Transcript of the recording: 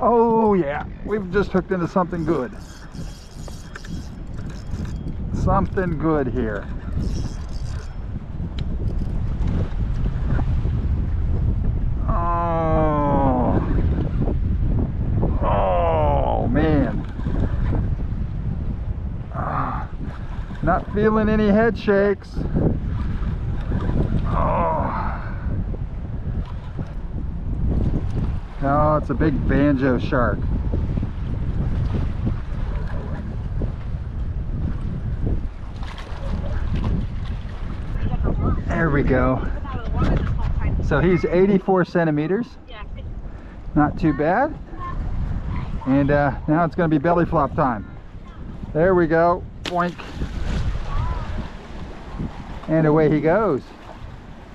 Oh yeah, we've just hooked into something good. Something good here. Oh, oh man. Not feeling any head shakes. Oh. No, it's a big banjo shark. There we go. So he's 84 centimeters. Not too bad. And now it's going to be belly flop time. There we go. Boink. And away he goes.